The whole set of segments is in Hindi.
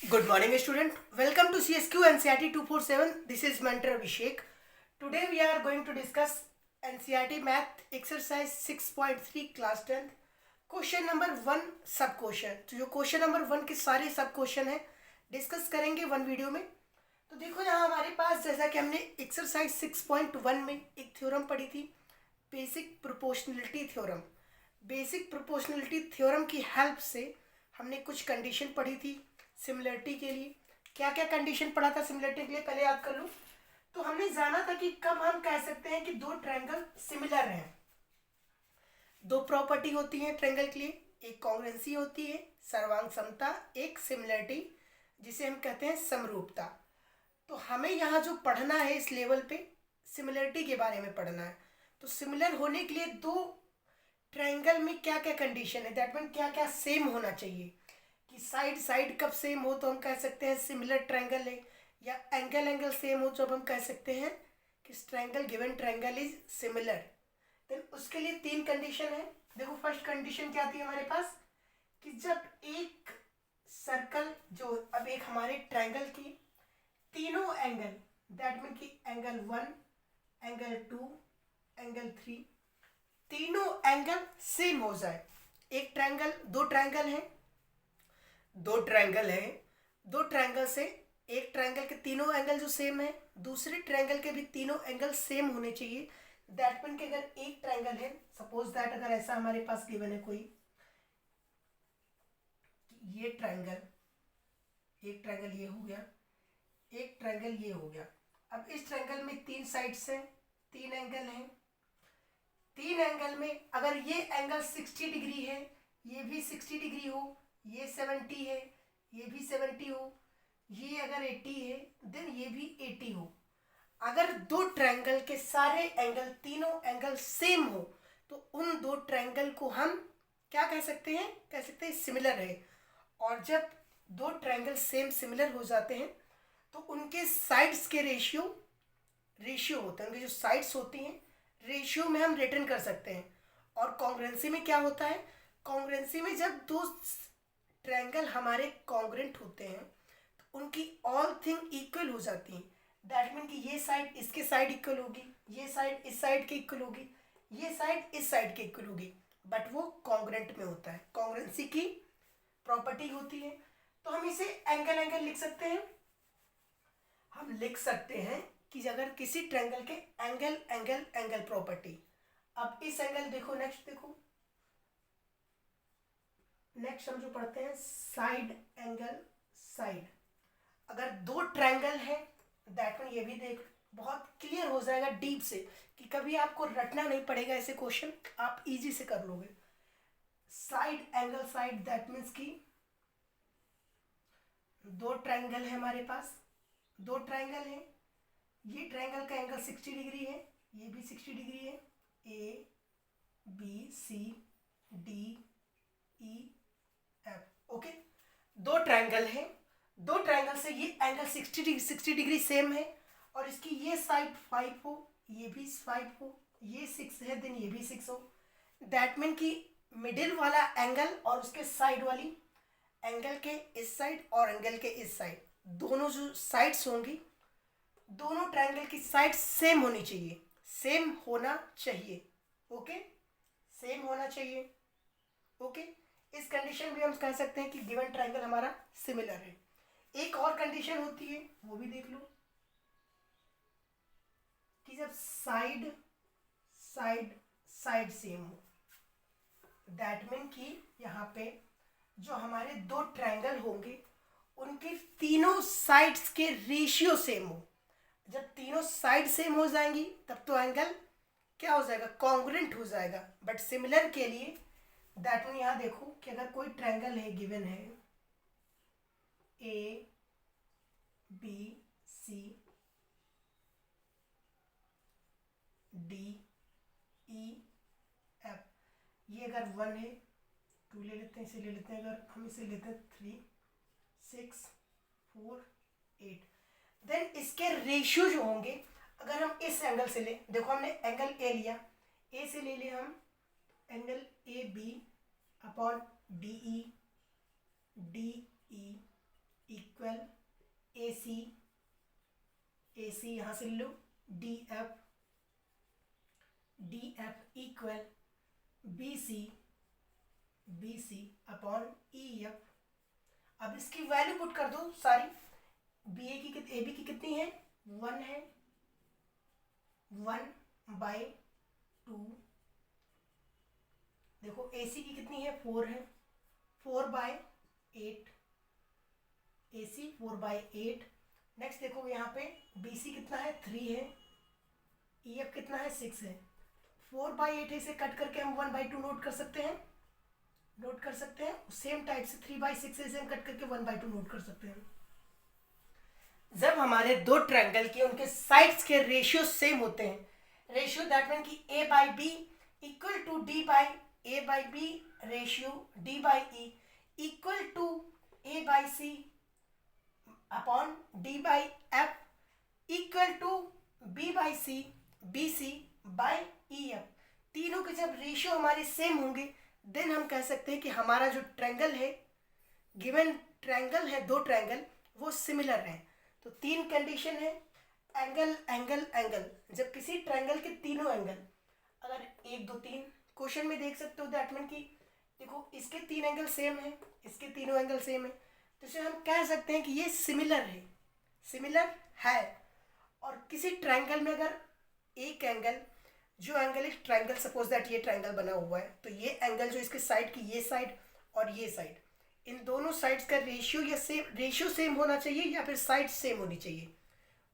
Good morning, student. Welcome to CSQ NCERT 247. This is Mentor Abhishek. Today we are going to discuss NCERT Math Exercise 6.3 Class 10th. Question number 1 सब क्वेश्चन। तो जो क्वेश्चन नंबर 1 के सारे सब क्वेश्चन है डिस्कस करेंगे वन वीडियो में। तो देखो यहाँ हमारे पास जैसा कि हमने एक्सरसाइज 6.1 में एक थ्योरम पढ़ी थी, basic proportionality theorem. Basic proportionality theorem की हेल्प से हमने कुछ कंडीशन पढ़ी थी सिमिलरिटी के लिए। क्या क्या कंडीशन पढ़ा था सिमिलरिटी के लिए, पहले याद कर लो। तो हमने जाना था कि कब हम कह सकते हैं कि दो ट्रायंगल सिमिलर हैं। दो प्रॉपर्टी होती है ट्रायंगल के लिए, एक कॉन्ग्रुएंसी होती है सर्वांग समता, एक सिमिलरिटी जिसे हम कहते हैं समरूपता। तो हमें यहाँ जो पढ़ना है इस लेवल पे सिमिलरिटी के बारे में पढ़ना है। तो सिमिलर होने के लिए दो ट्रायंगल में क्या क्या कंडीशन है, दैट मीन क्या क्या सेम होना चाहिए। कि साइड साइड कब सेम हो तो हम कह सकते हैं सिमिलर ट्रायंगल है, या एंगल एंगल सेम हो तो अब हम कह सकते हैं कि triangle given triangle is similar. Then उसके लिए तीन कंडीशन है। देखो फर्स्ट कंडीशन क्या थी हमारे पास कि जब एक सर्कल जो अब एक हमारे ट्रायंगल की तीनों एंगल, दैट मीन कि एंगल 1, एंगल 2, एंगल 3, तीनों एंगल सेम हो जाए। एक ट्रायंगल, दो ट्रायंगल हैं, दो ट्रायंगल से एक ट्रायंगल के तीनों एंगल जो सेम है, दूसरे ट्रायंगल के भी तीनों एंगल सेम होने चाहिए। दैट मीन कि अगर एक ट्रायंगल है, सपोज दैट अगर ऐसा हमारे पास गिवन है कोई, ये ट्रायंगल, एक ट्रायंगल ये हो गया, एक ट्रायंगल ये हो गया। अब इस ट्रायंगल में तीन साइड्स हैं, तीन एंगल हैं। तीन एंगल में अगर ये एंगल 60 डिग्री है, ये भी 60 डिग्री हो, ये 70 है, ये भी 70 हो, ये अगर 80 है, देन ये भी 80 हो। अगर दो ट्रायंगल के सारे एंगल, तीनों एंगल सेम हो तो उन दो ट्रायंगल को हम क्या कह सकते हैं, कह सकते हैं सिमिलर है। और जब दो ट्रायंगल सेम सिमिलर हो जाते हैं तो उनके साइड्स के रेशियो होते हैं, उनकी जो साइड्स होती हैं रेशियो में हम रिटर्न कर सकते हैं। और कॉन्ग्रुएंसी में क्या होता है, कॉन्ग्रुएंसी में जब दो ट्रायंगल हमारे कॉन्ग्रुएंट होते हैं तो उनकी ऑल थिंग इक्वल हो जाती हैं। दैट मीन कि ये साइड इसके साइड इक्वल होगी, ये साइड इस साइड के इक्वल होगी, ये साइड इस साइड के इक्वल होगी, बट वो कॉन्ग्रुएंट में होता है, कॉन्ग्रुएंसी की प्रॉपर्टी होती है। तो हम इसे एंगल एंगल लिख सकते हैं। हम लिख सकते हैं कि अगर किसी ट्रायंगल के एंगल एंगल एंगल प्रॉपर्टी। अब इस एंगल देखो, नेक्स्ट देखो, नेक्स्ट हम जो पढ़ते हैं साइड एंगल साइड। अगर दो ट्रायंगल है, दैट मीन ये भी देख, बहुत क्लियर हो जाएगा डीप से कि कभी आपको रटना नहीं पड़ेगा, ऐसे क्वेश्चन आप इजी से कर लोगे। Side angle side, that means कि दो ट्रायंगल है हमारे पास, दो ट्रायंगल है, ये ट्रायंगल का एंगल 60 डिग्री है, ये भी 60 डिग्री है, A B C D E F. Okay, दो ट्रायंगल है, दो ट्रायंगल से ये एंगल 60 डिग्री सेम है, और इसकी ये साइड 5 हो, ये भी 5 हो, ये 6 है, देन ये भी 6 हो। दैट मीन कि मिडिल वाला एंगल और उसके साइड वाली एंगल के इस साइड और एंगल के इस साइड, दोनों जो साइड्स होंगी, दोनों ट्रायंगल की साइड सेम होनी चाहिए, सेम होना चाहिए। ओके, सेम होना चाहिए। ओके, इस कंडीशन भी हम कह सकते हैं कि गिवन ट्रायंगल हमारा सिमिलर है। एक और कंडीशन होती है, वो भी देख लो, कि जब साइड साइड साइड सेम हो, दैट मीन कि यहाँ पे जो हमारे दो ट्रायंगल होंगे उनके तीनों साइड्स के रेशियो सेम हो। जब तीनों साइड सेम हो जाएंगी तब तो एंगल क्या हो जाएगा, कॉन्ग्रुएंट हो जाएगा। बट सिमिलर के लिए दैट मीन यहाँ देखो कि अगर कोई ट्रायंगल है, गिवन है A B C D E F, ये अगर 1 है, 2 ले लेते हैं, इसे ले लेते हैं, अगर हम इसे लेते हैं 3 6 4 8, देन इसके रेशियो जो होंगे, अगर हम इस एंगल से ले, देखो हमने एंगल ए लिया, ए से ले लिया हम angle A B upon D E A C यहाँ से लो, D F equal B C upon E F. अब इसकी वैल्यू पुट कर दो सारी। ए बी की कितनी है, 1 है, 1/2। देखो ए सी की कितनी है, 4 है, 4/8। ए सी 4/8। नेक्स्ट देखो यहाँ पे बी सी कितना है, 3 है, ई एफ कितना है, 6 है। 4/8 है, इसे कट करके हम 1/2 नोट कर सकते हैं, सेम टाइप से 3/6 है, इसे हम कट करके 1/2 नोट कर सकते हैं। जब हमारे दो ट्रायंगल के उनके साइड्स के रेशियो सेम होते हैं, रेशियो दैट मीन कि A by B equal to D by A by B, ratio D by E equal to A by C upon D by F equal to B by C, B C by E F. तीनों के जब रेशियो हमारे सेम होंगे देन हम कह सकते हैं कि हमारा जो ट्रायंगल है, गिवन ट्रायंगल है, दो ट्रायंगल वो सिमिलर हैं। तो 3 कंडीशन है, एंगल एंगल एंगल। जब किसी ट्रायंगल के तीनों एंगल अगर 1 2 3 क्वेश्चन में देख सकते हो, दैट मीन कि देखो इसके 3 एंगल सेम है, इसके तीनों एंगल सेम है, तो इसे हम कह सकते हैं कि ये सिमिलर है। और किसी ट्रायंगल में अगर एक एंगल, जो एंगल एक ट्रायंगल, सपोज दैट ये ट्रायंगल बना हुआ है, तो ये एंगल जो इसके साइड की ये साइड और ये साइड, इन दोनों साइड्स का रेशियो सेम होना चाहिए या फिर साइड सेम होनी चाहिए।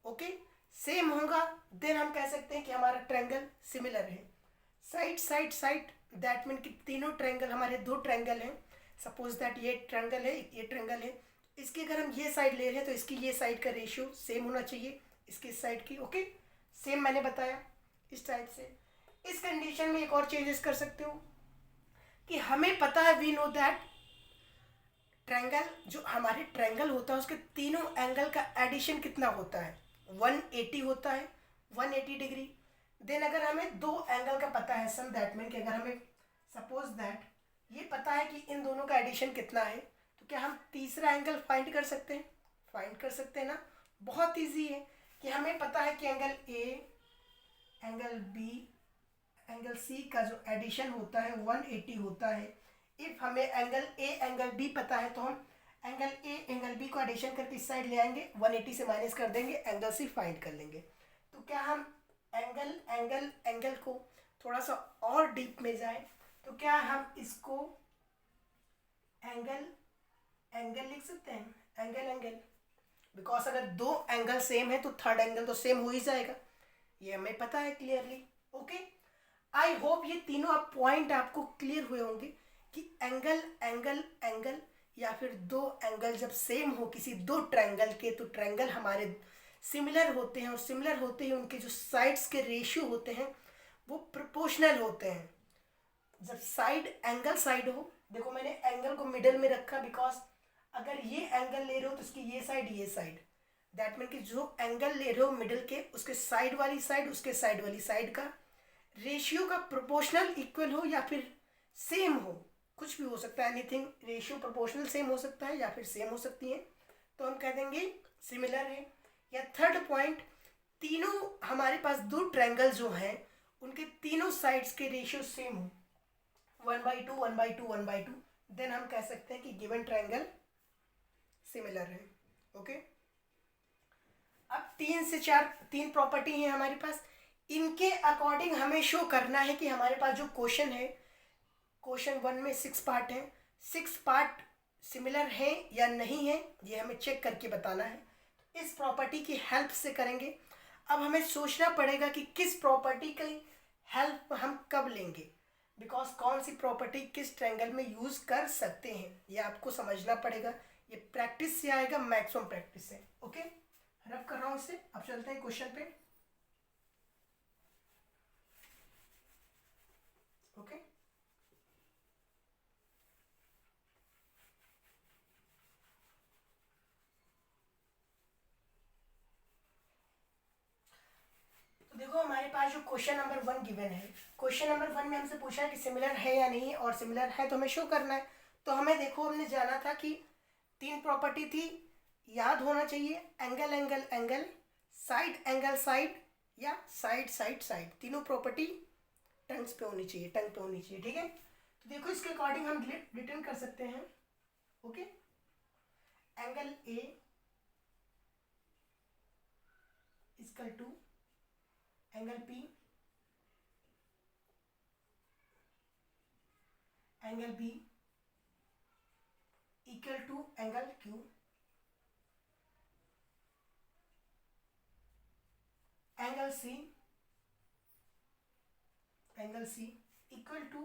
ओके, सेम होगा देन हम कह सकते हैं कि हमारा ट्रायंगल सिमिलर है। साइड दैट मीन कि तीनों ट्रायंगल, हमारे दो ट्रायंगल हैं, सपोज दैट ये ट्रायंगल है, ये ट्रायंगल है, इसकी अगर हम ये साइड ले रहे हैं तो इसकी ये साइड का रेशियो सेम होना चाहिए इसकी साइड की। ओके, सेम मैंने बताया इस टाइप से। इस कंडीशन में एक और चेंजेस कर सकते हो कि हमें पता है, वी नो दैट ट्रायंगल, जो हमारे ट्रायंगल होता है उसके तीनों एंगल का एडिशन कितना होता है, 180 होता है, 180 डिग्री। देन अगर हमें दो एंगल का पता है, सम दैट मीन कि अगर हमें सपोज दैट ये पता है कि इन दोनों का एडिशन कितना है, तो क्या हम तीसरा एंगल फाइंड कर सकते हैं? ना, बहुत ईजी है कि हमें पता है कि angle A, angle B, angle C का जो एडिशन होता है 180 होता है। इफ हमें एंगल ए एंगल बी पता है तो हम एंगल ए एंगल बी को एडिशन करके इस साइड ले आएंगे, 180 से माइनस कर देंगे, एंगल सी फाइंड कर लेंगे। तो क्या हम एंगल को थोड़ा सा और डीप में जाए तो क्या हम इसको एंगल लिख सकते हैं, एंगल, बिकॉज अगर दो एंगल सेम है तो थर्ड एंगल तो सेम हो ही जाएगा, ये हमें पता है क्लियरली। ओके, आई होप ये तीनों पॉइंट आपको क्लियर हुए होंगे कि एंगल या फिर दो एंगल जब सेम हो किसी दो ट्रायंगल के, तो ट्रायंगल हमारे सिमिलर होते हैं, और सिमिलर होते ही उनके जो साइड्स के रेशियो होते हैं वो प्रोपोर्शनल होते हैं। जब एंगल साइड हो, देखो मैंने एंगल को मिडल में रखा, बिकॉज अगर ये एंगल ले रहे हो तो उसकी ये साइड, दैट मीन कि जो एंगल ले रहे हो मिडिल के, उसके साइड वाली साइड, उसके साइड वाली साइड का रेशियो का प्रोपोर्शनल इक्वल हो या फिर सेम हो, कुछ भी हो सकता है, एनीथिंग, रेशियो प्रोपोर्शनल सेम हो सकता है या फिर सेम हो सकती है, तो हम कह देंगे सिमिलर है। या थर्ड पॉइंट, तीनों हमारे पास दो ट्रायंगल जो हैं उनके तीनों साइड्स के रेशियो सेम हो, 1/2 1/2 1/2, देन हम कह सकते हैं कि गिवन ट्रायंगल सिमिलर है। ओके, अब 3 से 4 तीन प्रॉपर्टी हैं हमारे पास, इनके अकॉर्डिंग हमें शो करना है कि हमारे पास जो क्वेश्चन है, क्वेश्चन 1 में 6 पार्ट है, 6 पार्ट सिमिलर है या नहीं है, ये हमें चेक करके बताना है। इस प्रॉपर्टी की हेल्प से करेंगे। अब हमें सोचना पड़ेगा कि किस प्रॉपर्टी की हेल्प हम कब लेंगे, बिकॉज कौन सी प्रॉपर्टी किस ट्रायंगल में यूज़ कर सकते हैं, ये आपको समझना पड़ेगा। ये प्रैक्टिस से आएगा, मैक्सिमम प्रैक्टिस से। ओके, रब कर रहा हूँ इसे। अब चलते हैं क्वेश्चन पे। ओके, तो देखो हमारे पास जो क्वेश्चन नंबर 1 गिवन है, क्वेश्चन नंबर 1 में हमसे पूछा है कि सिमिलर है या नहीं, और सिमिलर है तो हमें शो करना है। तो हमें देखो, हमने जाना था कि 3 प्रॉपर्टी थी, याद होना चाहिए, angle angle angle, side angle side, या साइड साइड साइड, तीनों प्रॉपर्टी टंग्स पे होनी चाहिए, टंग पे होनी चाहिए, ठीक है। तो देखो इसके अकॉर्डिंग हम रिटर्न कर सकते हैं, okay. Angle A equal to angle P, angle B equal to angle Q, angle C equal to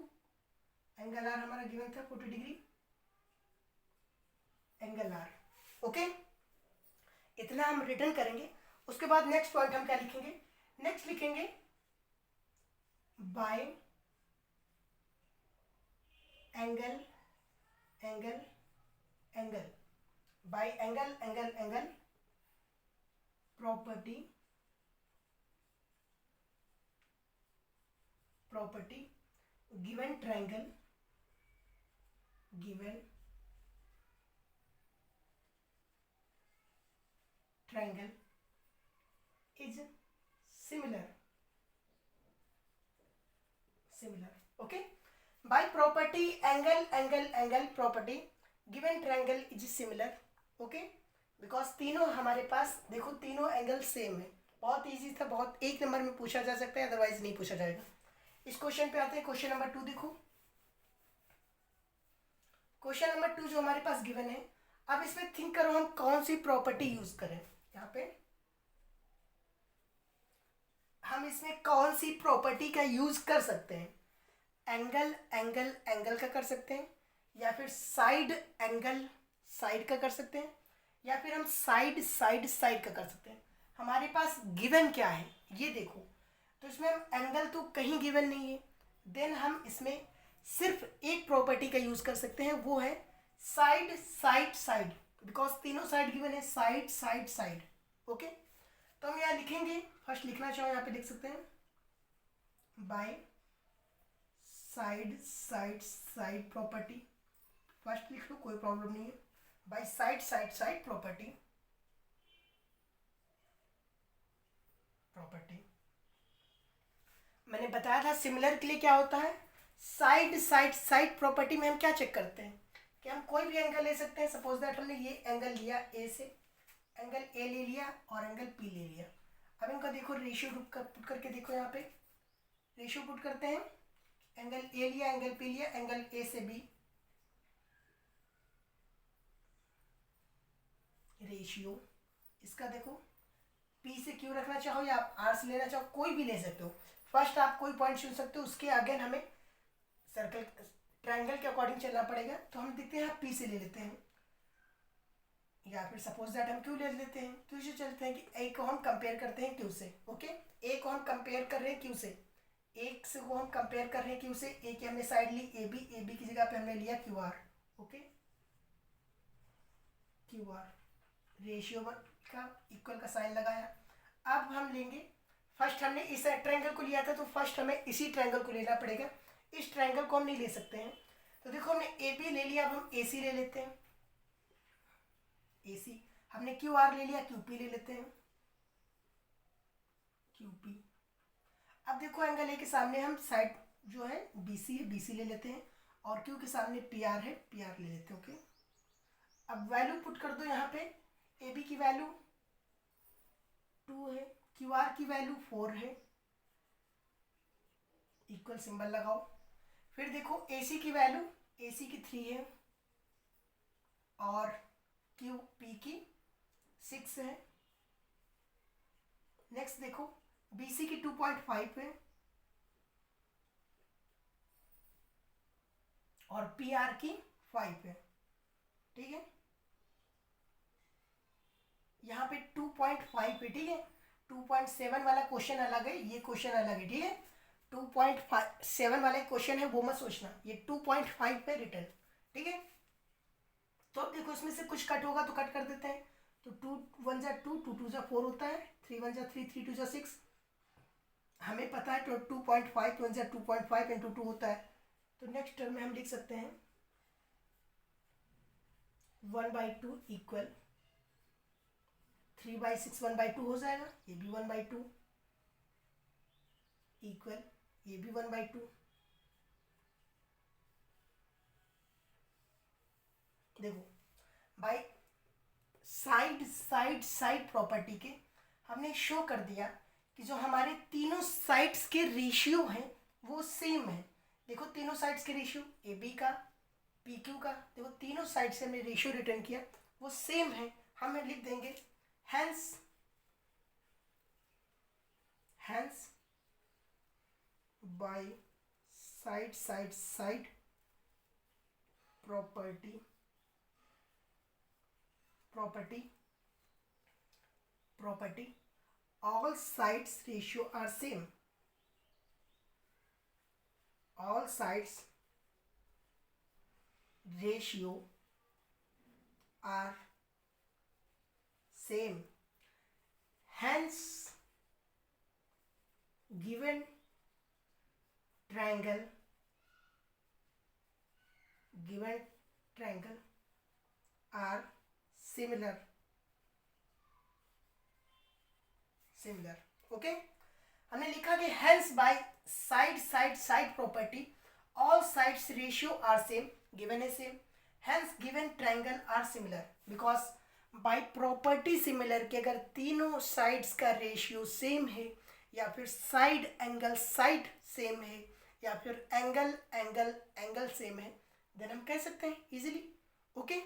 angle R, हमारा गिवन था 40 डिग्री, एंगल आर, ओके। इतना हम रिटर्न करेंगे। उसके बाद नेक्स्ट पॉइंट हम क्या लिखेंगे, नेक्स्ट लिखेंगे bye angle angle angle, bye angle angle angle property given triangle is similar, okay. By property angle property given triangle is similar, okay, because तीनों हमारे पास देखो तीनों एंगल सेम है। बहुत इजी था, बहुत एक नंबर में पूछा जा सकता है, अदरवाइज नहीं पूछा जाएगा। इस क्वेश्चन पे आते हैं, क्वेश्चन नंबर 2 देखो। क्वेश्चन नंबर 2 जो हमारे पास गिवन है, अब इसमें थिंक करो हम कौन सी प्रॉपर्टी यूज करें। यहाँ पे हम इसमें कौन सी प्रॉपर्टी का यूज कर सकते हैं, एंगल एंगल एंगल का कर सकते हैं, या फिर साइड एंगल साइड का कर सकते हैं, या फिर हम साइड साइड साइड का कर सकते हैं। हमारे पास गिवन क्या है ये देखो, तो इसमें हम एंगल तो कहीं गिवन नहीं है, देन हम इसमें सिर्फ एक प्रॉपर्टी का यूज कर सकते हैं, वो है साइड साइड साइड, बिकॉज तीनों साइड गिवन है, साइड साइड साइड, ओके। तो हम यहाँ लिखेंगे, फर्स्ट लिखना चाहो यहाँ पे लिख सकते हैं bye side side side property, first लिख लो कोई प्रॉब्लम नहीं है, by side side side property मैंने बताया था सिमिलर के लिए क्या होता है, साइड साइड साइड प्रॉपर्टी में हम क्या चेक करते हैं कि हम कोई भी एंगल ले सकते हैं। सपोज दैट हमने ये एंगल लिया ए से, एंगल ए ले लिया और एंगल पी ले लिया। अब इनका देखो रेशियो पुट करके देखो, यहाँ पे रेशियो पुट करते हैं, एंगल ए लिया, एंगल पी लिया, एंगल ए से बी, रेशियो इसका देखो, पी से क्यू रखना चाहो या आप आर से लेना चाहो, कोई भी ले सकते हो। फर्स्ट आप कोई पॉइंट चुन सकते हो, उसके अगेन हमें सर्कल ट्रायंगल के अकॉर्डिंग चलना पड़ेगा। तो हम देखते हैं पी से ले लेते हैं, या फिर सपोज दैट हम क्यू ले लेते हैं। क्यू से चलते हैं कि ए को हम कंपेयर करते हैं क्यू से, ओके। ए को हम कंपेयर कर रहे हैं क्यू से, एक से को हम कंपेयर कर रहे हैं क्यू से, ए की हमने साइड ली ए बी की जगह पे हमने लिया Q R, okay. Q R ratio का इक्वल का साइन लगाया। अब हम लेंगे, फर्स्ट हमने इस ट्रायंगल को लिया था, तो फर्स्ट हमें इसी ट्रायंगल को लेना पड़ेगा, इस ट्रायंगल को हम नहीं ले सकते हैं। तो देखो हमने ए बी ले लिया, अब हम ए सी ले लेते हैं, ए सी, हमने क्यू आर ले लिया, क्यू पी ले लेते हैं, क्यू पी। अब देखो एंगल ए के सामने हम साइड जो है बी सी है, बी सी ले लेते हैं, और क्यू के सामने पी आर है, पी आर ले लेते हैं, ओके। अब वैल्यू पुट कर दो, यहाँ पे ए बी की वैल्यू 2 है, क्यू आर की वैल्यू 4 है, इक्वल सिंबल लगाओ। फिर देखो ए सी की वैल्यू, ए सी की 3 है और क्यू पी की 6 है। नेक्स्ट देखो बी सी की 2.5 है और पी आर की 5 है, ठीक है। यहाँ पे 2.5 है, ठीक है। 2.7 वाला क्वेश्चन अलग है, ये क्वेश्चन अलग है, ठीक है। 2.7 वाले क्वेश्चन है वो मत सोचना, ये 2.5 पे रिटर्न, ठीक है। तो देखो इसमें से कुछ कट होगा तो कट कर देते हैं, तो 2 1 जा 2, 2 2 जा 4 होता है, 3 1 जा 3, 3 2 जा 6। हमें पता है 2.5 1 जा 2.5 इंटू 2 होता है। तो नेक्स्ट टर्म में हम लिख सकते हैं 1/2 इक्वल 3/6 1/2 हो जाएगा, ये भी 1/2 इक्वल ये भी 1/2। देखो भाई साइड साइड साइड प्रॉपर्टी के हमने शो कर दिया कि जो हमारे तीनों साइड्स के रेशियो हैं वो सेम है। देखो तीनों साइड्स के रेशियो ए बी का पी क्यू का, देखो तीनों साइड से हमने रेशियो रिटर्न किया वो सेम है। हम लिख देंगे hence by side side side property all sides ratio are same, all sides ratio are same, hence given triangle are similar। Okay हमने लिखा कि hence by side side side property all sides ratio are same, given है same, hence given triangle are similar. Because by property similar के अगर तीनों साइड्स का रेशियो सेम है या फिर साइड एंगल साइड सेम है या फिर एंगल सेम है देन हम कह सकते हैं easily. Okay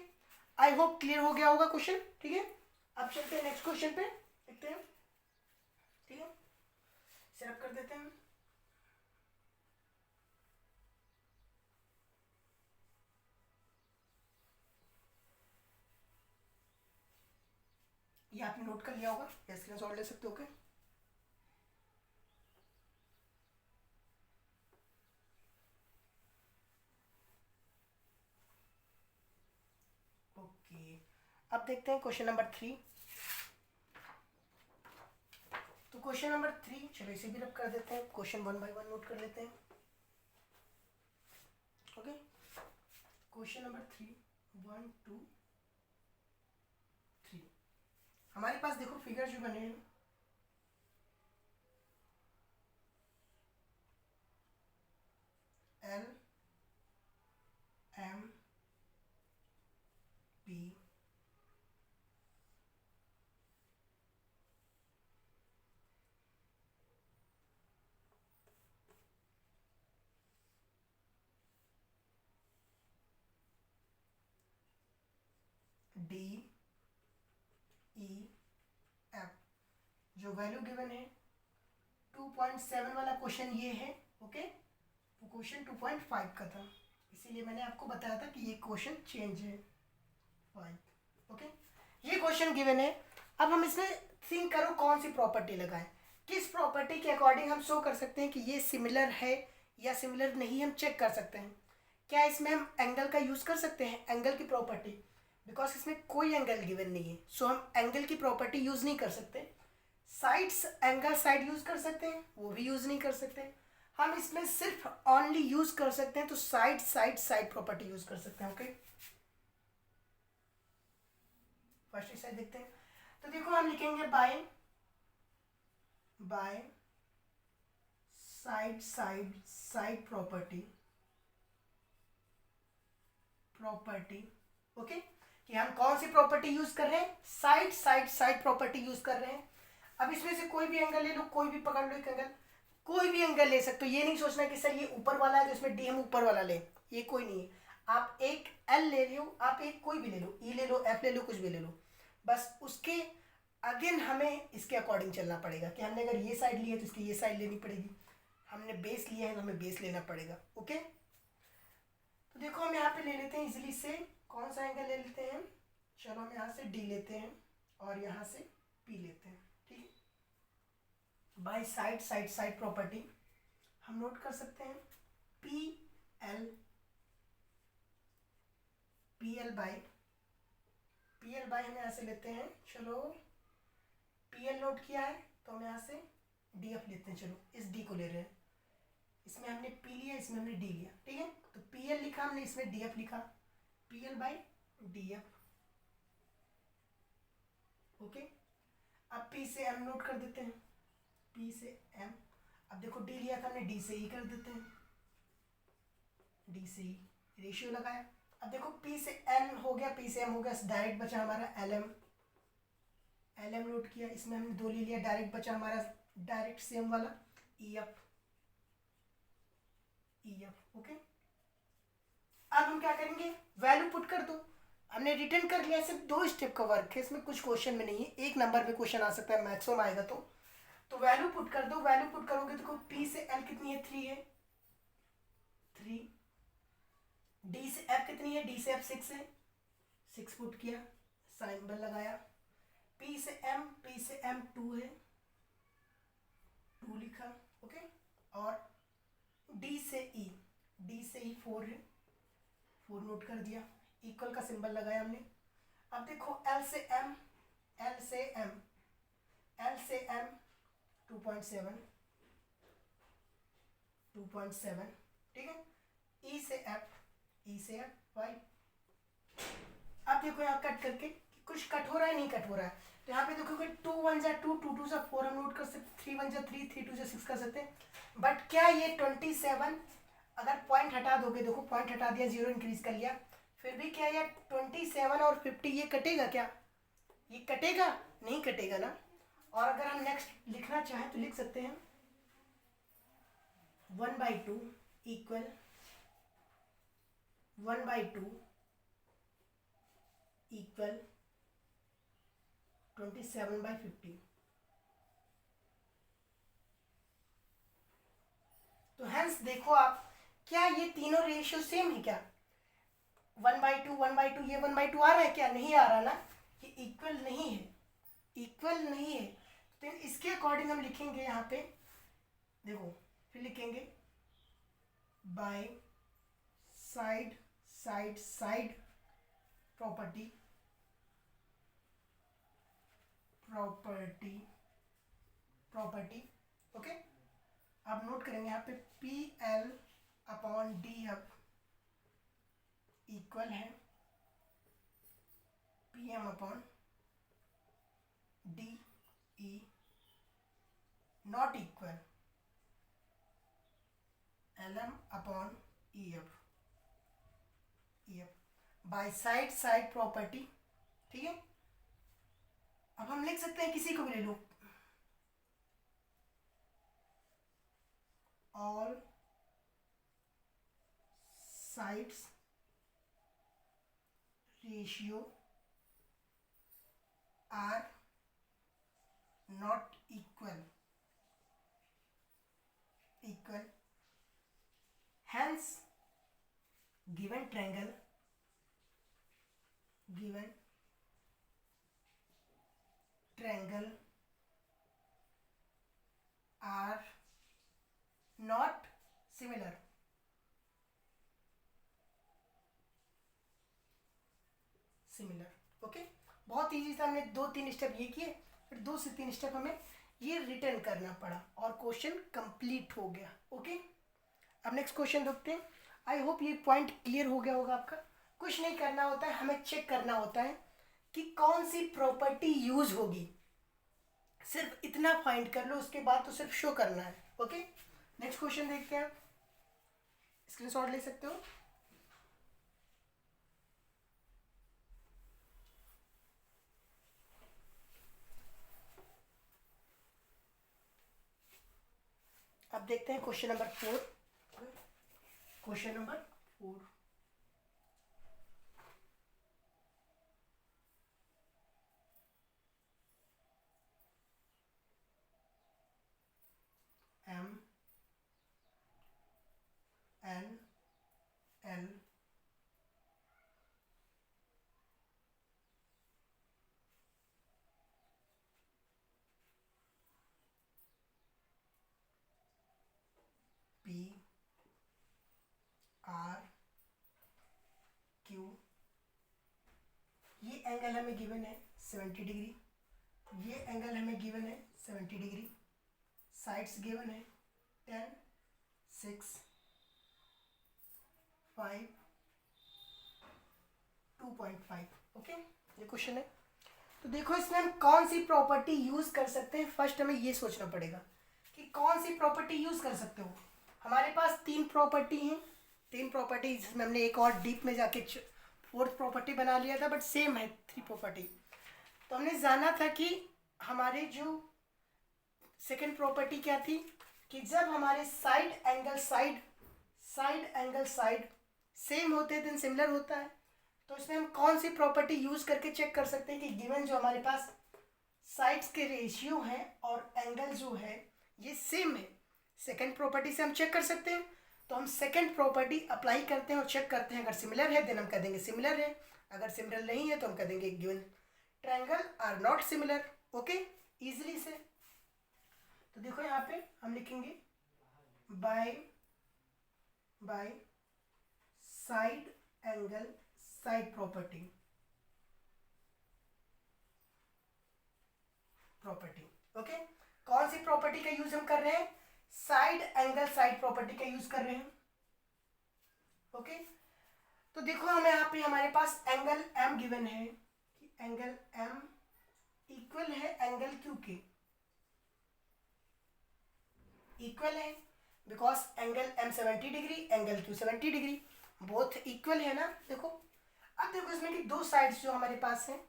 I hope clear हो गया होगा क्वेश्चन। ठीक है अब चलते हैं नेक्स्ट क्वेश्चन पे, देखते हैं। ठीक है सेटअप कर देते हैं। ये आपने नोट कर लिया होगा या स्क्रीनशॉट ले सकते हो। ओके ओके अब देखते हैं क्वेश्चन नंबर 3। तो क्वेश्चन नंबर 3 चलो इसे भी रब कर देते हैं, क्वेश्चन 1 बाय 1 नोट कर लेते हैं। ओके क्वेश्चन नंबर 3 1 2 3 हमारे पास देखो फिगर जो बने हैं L M P D E F जो वैल्यू गिवन है 2.7 वाला क्वेश्चन ये है। ओके वो क्वेश्चन 2.5 का था इसीलिए मैंने आपको बताया था कि ये क्वेश्चन चेंज है 5। ओके ये क्वेश्चन गिवन है। अब हम इसमें थिंक करो कौन सी प्रॉपर्टी लगाएं, किस प्रॉपर्टी के अकॉर्डिंग हम शो कर सकते हैं कि ये सिमिलर है या सिमिलर नहीं, हम चेक कर सकते हैं। क्या इसमें हम एंगल का यूज़ कर सकते हैं, एंगल की प्रॉपर्टी, बिकॉज इसमें कोई एंगल गिवन नहीं है सो हम एंगल की प्रॉपर्टी यूज़ नहीं कर सकते। साइड्स एंगल साइड यूज़ कर सकते हैं वो भी यूज़ नहीं कर सकते। हम इसमें सिर्फ ओनली यूज़ कर सकते हैं तो side side side property use कर सकते हैं। ओके फर्स्ट साइड देखते हैं। तो देखो हम लिखेंगे by side side side property okay कि हम कौन सी प्रॉपर्टी यूज कर रहे हैं, side side side property use कर रहे हैं। अब इसमें से कोई भी एंगल ले लो, कोई भी पकड़ लो एक एंगल, कोई भी एंगल ले सकते हो। ये नहीं सोचना कि सर ये ऊपर वाला है तो इसमें डी हम ऊपर वाला ले, ये कोई नहीं है। आप एक एल ले लो, आप एक कोई भी ले लो, ई ले लो, एफ ले लो, कुछ भी ले लो, बस उसके अगेन हमें इसके अकॉर्डिंग चलना पड़ेगा कि हमने अगर ये साइड ली है तो इसकी ये साइड लेनी पड़ेगी, हमने बेस लिया है तो हमें बेस लेना पड़ेगा। ओके तो देखो हम यहाँ पे ले लेते हैं इजिली से, कौन सा एंगल ले लेते हैं, चलो हम यहाँ से डी लेते हैं और यहाँ से पी लेते हैं। ठीक है by side side side property हम नोट कर सकते हैं पी एल बाय हम यहाँ से लेते हैं, चलो पी एल नोट किया है तो हम यहाँ से डी एफ लेते हैं। चलो इस डी को ले रहे हैं, इसमें हमने पी लिया, इसमें हमने डी लिया। ठीक है तो पी एल लिखा हमने, इसमें डी एफ लिखा, P L by D F. Okay P से एम नोट कर देते हैं, पी से एम। अब देखो डी लिया था हमने, डी से ई कर देते हैं, डी से ई रेशियो लगाया। अब देखो पी से एन हो गया, पी से एम हो गया, डायरेक्ट बचा हमारा L M, L M note किया, इसमें हमने 2 ले लिया, डायरेक्ट बचा हमारा डायरेक्ट सेम वाला ई एफ, ई एफ। ओके, अब हम क्या करेंगे, वैल्यू पुट कर दो। हमने रिटर्न कर लिया, सिर्फ 2 स्टेप का वर्क है, इसमें कुछ क्वेश्चन में नहीं है, 1 नंबर पे क्वेश्चन आ सकता है, मैक्सिमम आएगा। तो वैल्यू पुट कर दो। वैल्यू पुट करोगे तो पी से एल कितनी है, 3 है, 3। डी से एफ कितनी है, डी से एफ 6 है, 6 पुट किया, साइन बल लगाया। पी से एम 2 है, 2 लिखा। ओके, और डी से ई 4 है, 4 नोट कर दिया, इक्वल का सिंबल लगाया हमने। अब देखो एल से एम 2.7, 2.7, ठीक है। ई से एफ 5। अब देखो यहाँ कट करके कुछ कट हो रहा है, नहीं कट हो रहा है, तो यहाँ पे देखोगे 2 1 जा 2, 2 2 जा 4 हम नोट कर सकते, 3 1 जा 3, 3 2 जा 6 कर सकते हैं। बट क्या ये 27, अगर पॉइंट हटा दोगे, देखो पॉइंट हटा दिया, 0 इंक्रीज कर लिया, फिर भी क्या ये 27 और 50 ये कटेगा क्या, ये कटेगा नहीं, कटेगा ना। और अगर हम नेक्स्ट लिखना चाहें तो लिख सकते हैं 1/2 इक्वल 1/2 इक्वल 27/50। तो हेंस देखो आप, क्या ये तीनों रेशियो सेम है क्या, 1/2 1/2, ये 1/2 आ रहा है क्या, नहीं आ रहा ना, ये इक्वल नहीं है, इक्वल नहीं है। तो इसके अकॉर्डिंग हम लिखेंगे यहाँ पे, देखो फिर लिखेंगे बाय साइड प्रॉपर्टी ओके। अब नोट करेंगे यहाँ पे PL/DF इक्वल है PM/DE not equal LM/EF by side property, ठीक है। अब हम लिख सकते हैं, किसी को भी ले लो, all sides ratio are not equal hence given triangle are not similar। Okay, बहुत इजी था, हमने 2-3 स्टेप ये किए, फिर 2 से 3 स्टेप हमें ये रिटर्न करना पड़ा और क्वेश्चन कंप्लीट हो गया। ओके, अब नेक्स्ट क्वेश्चन देखते हैं। आई होप ये पॉइंट क्लियर हो गया होगा आपका। कुछ नहीं करना होता है, हमें चेक करना होता है कि कौन सी प्रॉपर्टी यूज होगी, सिर्फ इतना फाइंड कर लो, उसके बाद तो सिर्फ शो करना है। ओके, नेक्स्ट क्वेश्चन देखते हैं, स्क्रीनशॉट ले सकते हो। अब देखते हैं question number 4। Question number 4, MNL PRQ, ये एंगल हमें गिवन है 70 डिग्री, ये एंगल हमें गिवन है 70 डिग्री, साइड्स गिवन है 10 6 5 2.5। ओके, ये क्वेश्चन है। तो देखो इसमें हम कौन सी प्रॉपर्टी यूज कर सकते हैं, फर्स्ट हमें ये सोचना पड़ेगा कि कौन सी प्रॉपर्टी यूज कर सकते हो। हमारे पास तीन प्रॉपर्टी हैं, तीन प्रॉपर्टी जिसमें हमने एक और डीप में जाके फोर्थ प्रॉपर्टी बना लिया था, बट सेम है थ्री प्रॉपर्टी। तो हमने जाना था कि हमारे जो सेकेंड प्रॉपर्टी क्या थी कि जब हमारे साइड एंगल साइड सेम होते हैं देन सिमिलर होता है। तो इसमें हम कौन सी प्रॉपर्टी यूज करके चेक कर सकते हैं कि गिवन जो हमारे पास साइड्स के रेशियो हैं और एंगल जो है ये सेम है। सेकेंड प्रॉपर्टी से हम चेक कर सकते हैं, तो हम सेकेंड प्रॉपर्टी अप्लाई करते हैं और चेक करते हैं। अगर सिमिलर है देन हम कह देंगे सिमिलर है, अगर सिमिलर नहीं है तो हम कह देंगे given triangle are not similar. Okay, easily से। तो देखो यहाँ पे हम लिखेंगे by side angle side property okay. कौन सी प्रॉपर्टी का यूज हम कर रहे हैं, साइड एंगल साइड प्रॉपर्टी का यूज कर रहे हैं। ओके, तो देखो हमें यहाँ पे हमारे पास एंगल m गिवन है कि एंगल m इक्वल है एंगल q के, इक्वल है because angle m 70 degree angle q 70 degree, both equal है ना। देखो अब देखो इसमें कि दो साइड्स जो हमारे पास हैं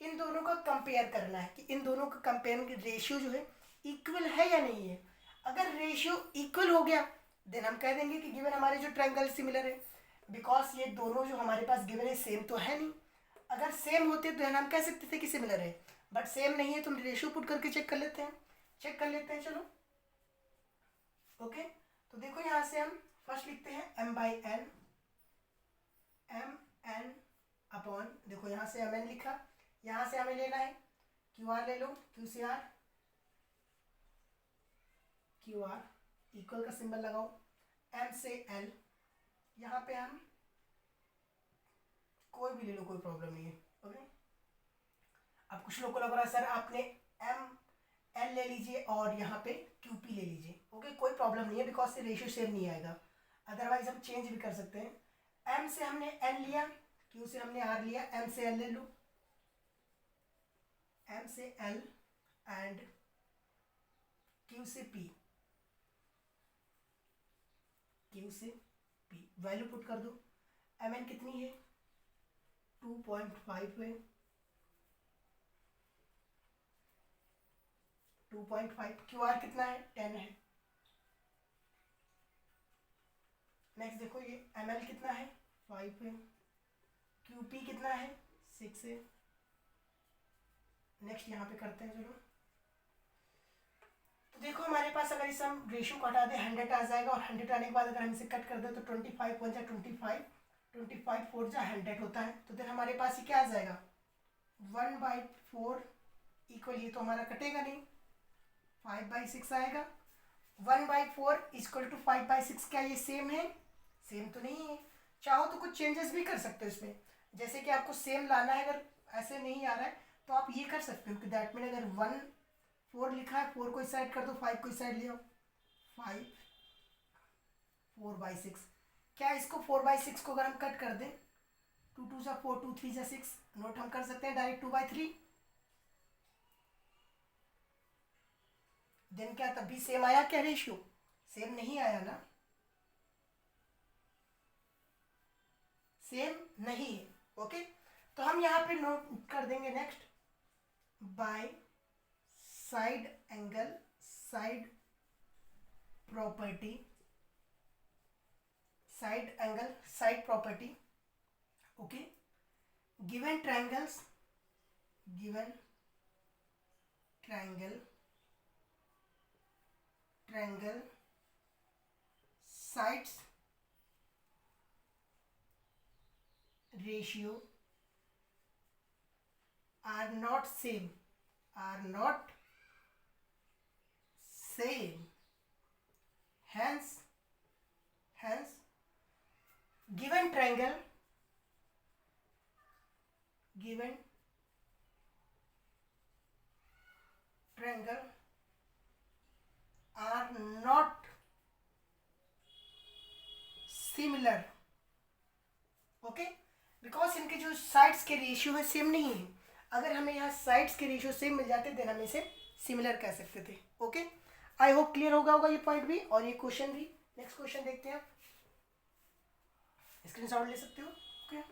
इन दोनों का कंपेयर करना है कि इन दोनों का कंपेयर रेशियो जो है इक्वल है या नहीं है। अगर रेशियो इक्वल हो गया देन हम कह देंगे कि गिवन हमारे जो ट्रायंगल सिमिलर है, बिकॉज ये दोनों जो हमारे पास गिवन है सेम तो है नहीं। अगर सेम होते तो हम कह सकते थे कि सिमिलर है, बट सेम नहीं है तो हम रेशियो पुट करके चेक कर लेते हैं, चलो। ओके, तो देखो यहाँ से हम फर्स्ट लिखते हैं m/n, mn अपॉन, देखो यहाँ से mn लिखा, यहाँ से हमें लेना है QR ले लो, Q से R, QR इक्वल का सिंबल लगाओ, M से L, यहाँ पे हम कोई भी ले लो, कोई प्रॉब्लम नहीं है। ओके, अब कुछ लोगों को लग रहा है सर आपने ML ले लीजिए और यहाँ पे QP ले लीजिए। ओके, कोई प्रॉब्लम नहीं है बिकॉज से रेशियो सेम नहीं आएगा, अदरवाइज हम चेंज भी कर सकते हैं। M से हमने N लिया, Q से हमने R लिया, M से L ले लो, M से L एंड Q से P, वैल्यू पुट कर दो। mn कितनी है 2.5 है, 2.5, QR कितना है 10 है। नेक्स्ट देखो ये ml कितना है 5 है, QP कितना है 6 है। नेक्स्ट यहाँ पे करते हैं, चलो। तो देखो हमारे पास अगर इसे हम रेशियो को हटा दें 100 आ जाएगा, और 100 आने के बाद अगर हम इसे कट कर दें तो 25 1 जा 25, 25 4 जा 100 होता है। तो फिर हमारे पास ये क्या आ जाएगा 1/4 इक्वल, ये तो हमारा कटेगा नहीं, 5/6 आएगा। 1/4 इक्वल टू 5/6, क्या ये सेम है, सेम तो नहीं है। चाहो तो कुछ चेंजेस भी कर सकते हो इसमें, जैसे कि आपको सेम लाना है, अगर ऐसे नहीं आ रहा है तो आप ये कर सकते हो कि दैट मीन अगर 4 लिखा है 4 को इस साइड कर दो, 5 को इस साइड ले आओ, 5 4/6। क्या इसको 4/6 को अगर हम कट कर दें 2 2 जा 4 2 3 जा 6, नोट हम कर सकते हैं डायरेक्ट 2/3, देन क्या तब भी सेम आया क्या रेशियो, सेम नहीं आया ना, सेम नहीं है। ओके, तो हम यहाँ पे नोट कर देंगे next bye side angle side property, side angle side property. Okay, given triangle sides ratio are not same, hence given triangle are not similar। Okay, because इनके जो साइड्स के रेशियो है सेम नहीं है। अगर हमें यहाँ साइड्स के रेशियो सेम मिल जाते देन हम इसे सिमिलर कह सकते थे। ओके, आई होप क्लियर होगा ये पॉइंट भी और ये क्वेश्चन भी। नेक्स्ट क्वेश्चन देखते हैं, स्क्रीनशॉट ले सकते हो। ओके,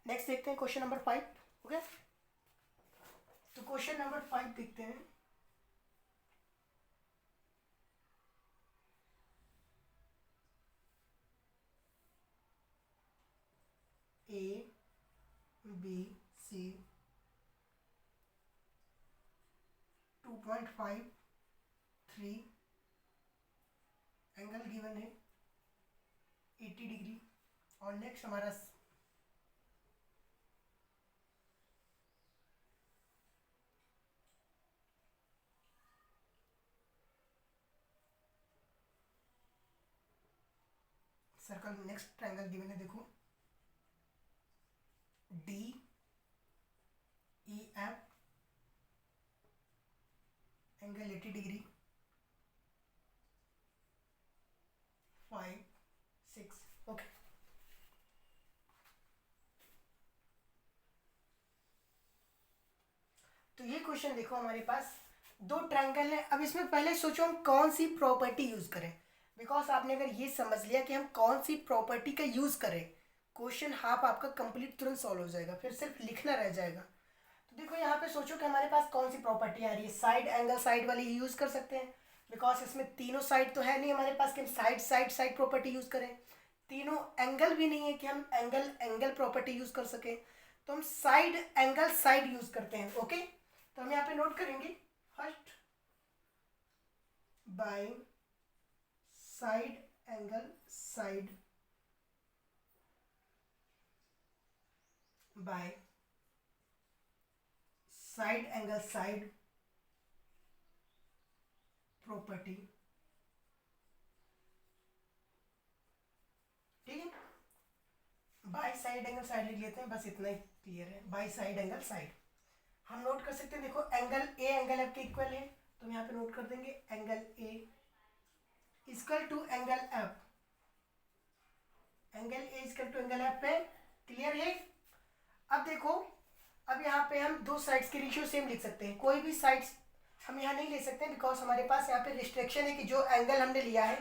नेक्स्ट देखते हैं क्वेश्चन नंबर 5। ओके, तो क्वेश्चन नंबर 5 देखते हैं। A B C 2.53 angle given है 80 डिग्री। और नेक्स्ट हमारा सर्कल, नेक्स्ट ट्रायंगल गिवन है, देखो D E F angle 80 degree 5 6। Okay, तो ये क्वेश्चन देखो, हमारे पास दो ट्रायंगल है। अब इसमें पहले सोचो हम कौन सी प्रॉपर्टी यूज करें, बिकॉज आपने अगर ये समझ लिया कि हम कौन सी प्रॉपर्टी का यूज करें, क्वेश्चन हाफ आपका कंप्लीट तुरंत सॉल्व हो जाएगा, फिर सिर्फ लिखना रह जाएगा। तो देखो यहाँ पे सोचो कि हमारे पास कौन सी प्रॉपर्टी आ रही है। साइड एंगल साइड वाली ही यूज कर सकते हैं, बिकॉज इसमें तीनों साइड तो है नहीं हमारे पास कि हम side side side property use करें। तीनों एंगल भी नहीं है कि हम एंगल एंगल प्रॉपर्टी यूज कर सकें, तो हम साइड एंगल साइड यूज करते हैं। ओके, तो हम यहाँ पे नोट करेंगे, first by side angle side by side angle side property. ठीक है, बाय साइड एंगल साइड लिख लेते हैं, बस इतना ही क्लियर है। बाय साइड एंगल साइड हम नोट कर सकते हैं, देखो एंगल ए एंगल एफ के इक्वल है, तो हम यहाँ पे नोट कर देंगे angle A equal to angle F, angle A equal to angle F है। क्लियर है। अब देखो, अब यहाँ पे हम दो साइड्स के रेशियो सेम लिख सकते हैं, कोई भी साइड्स हम यहाँ नहीं ले सकते बिकॉज हमारे पास यहाँ पे रिस्ट्रिक्शन है कि जो एंगल हमने लिया है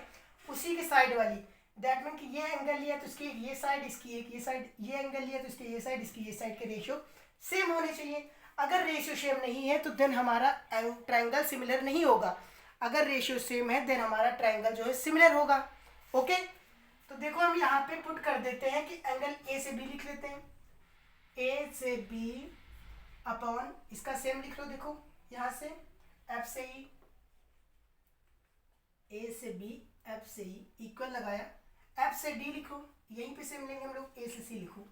उसी के साइड वाली, दैट मीन कि ये एंगल लिया तो इसकी ये साइड, इसकी एक ये साइड, ये एंगल लिया तो इसकी ये साइड, इसकी ये साइड के रेशियो सेम होने चाहिए। अगर रेशियो सेम नहीं है तो देन हमारा ट्रायंगल सिमिलर नहीं होगा, अगर रेशियो सेम है देन हमारा ट्रायंगल जो है सिमिलर होगा। ओके, तो देखो हम यहाँ पे पुट कर देते हैं कि एंगल ए से बी लिख लेते हैं, ए से बी अपॉन इसका सेम लिख लो, देखो यहाँ से एफ से ई, ए से बी एफ से ई इक्वल लगाया, एफ से डी लिखो, यहीं पे सेम लेंगे हम लोग, ए से सी लिखो,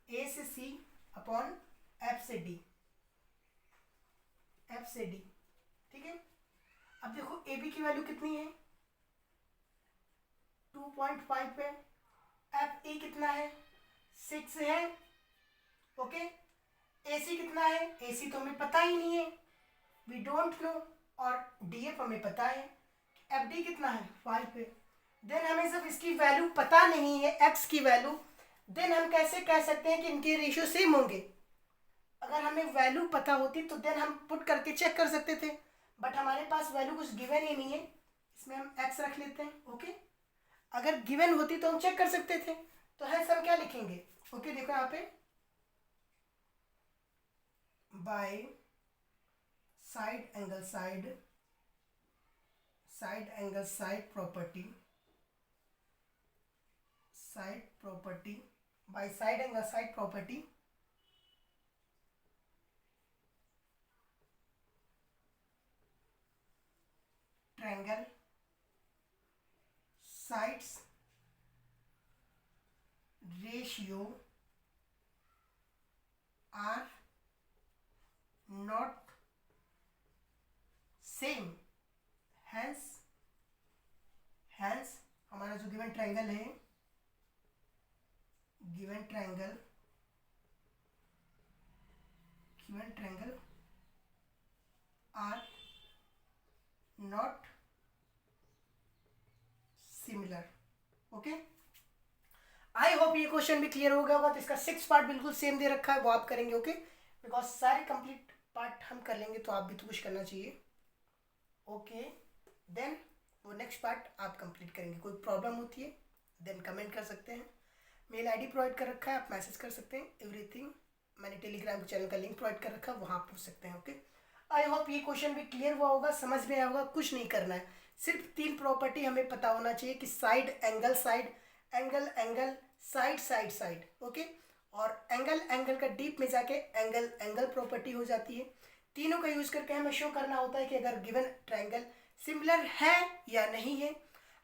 ए से सी अपॉन एफ से डी, एफ से डी। ठीक है, अब देखो ए बी की वैल्यू कितनी है 2.5 पे, एफ ई कितना है 6 है। ओके, ए सी कितना है, ए सी तो हमें पता ही नहीं है, वी डोंट नो, और डी एफ हमें पता है, एफ डी कितना है 5 पे। देन हमें जब इसकी वैल्यू पता नहीं है एक्स की वैल्यू, देन हम कैसे कह सकते हैं कि इनके रेशियो सेम होंगे। अगर हमें वैल्यू पता होती तो देन हम पुट करके चेक कर सकते थे, बट हमारे पास वैल्यू कुछ गिवन ही नहीं है, इसमें हम एक्स रख लेते हैं। ओके, अगर गिवन होती तो हम चेक कर सकते थे, तो है हम क्या लिखेंगे। ओके, देखो यहाँ पे by side angle side, side angle side property, side property by side angle side property triangle sides ratio are not same, hence हमारा जो गिवन ट्रायंगल है, given triangle not similar. Okay, I hope ये क्वेश्चन भी क्लियर हो गया होगा। तो इसका 6 पार्ट बिल्कुल सेम दे रखा है, वो आप करेंगे। ओके, बिकॉज सारे कंप्लीट पार्ट हम कर लेंगे, तो आप भी तो कुछ करना चाहिए। ओके, देन वो नेक्स्ट पार्ट आप कंप्लीट करेंगे। कोई प्रॉब्लम होती है देन कमेंट कर सकते हैं। मेल आईडी प्रोवाइड कर रखा है, आप मैसेज कर सकते हैं। एवरीथिंग मैंने टेलीग्राम चैनल का लिंक प्रोवाइड कर रखा है, वहाँ आप पूछ सकते हैं। ओके, आई होप ये क्वेश्चन भी क्लियर हुआ होगा, समझ में आया होगा। कुछ नहीं करना है, सिर्फ 3 प्रॉपर्टी हमें पता होना चाहिए कि side, angle, side, angle, angle, side, side, side. Okay, और एंगल, एंगल का डीप में जाके एंगल, एंगल प्रॉपर्टी हो जाती है। तीनों का यूज करके हमें शो करना होता है कि अगर गिवन ट्रायंगल सिमिलर है या नहीं है।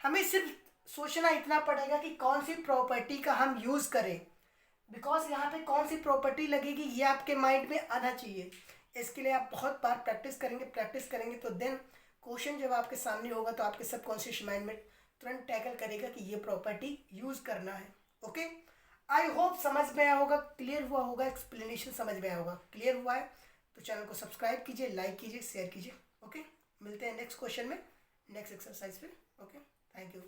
हमें सिर्फ सोचना इतना पड़ेगा कि कौन सी प्रॉपर्टी का हम यूज करें, बिकॉज यहाँ पे कौन सी प्रॉपर्टी लगेगी ये आपके माइंड में आना चाहिए। इसके लिए आप बहुत बार प्रैक्टिस करेंगे तो देन क्वेश्चन जब आपके सामने होगा तो आपके सबकॉन्शियस माइंड में तुरंत टैकल करेगा कि ये प्रॉपर्टी यूज करना है। ओके, आई होप समझ में आया होगा, क्लियर हुआ होगा, एक्सप्लेनेशन समझ में आया होगा। क्लियर हुआ है तो चैनल को सब्सक्राइब कीजिए, लाइक कीजिए, शेयर कीजिए। ओके, मिलते हैं नेक्स्ट क्वेश्चन में, नेक्स्ट एक्सरसाइज पे। Okay, thank you.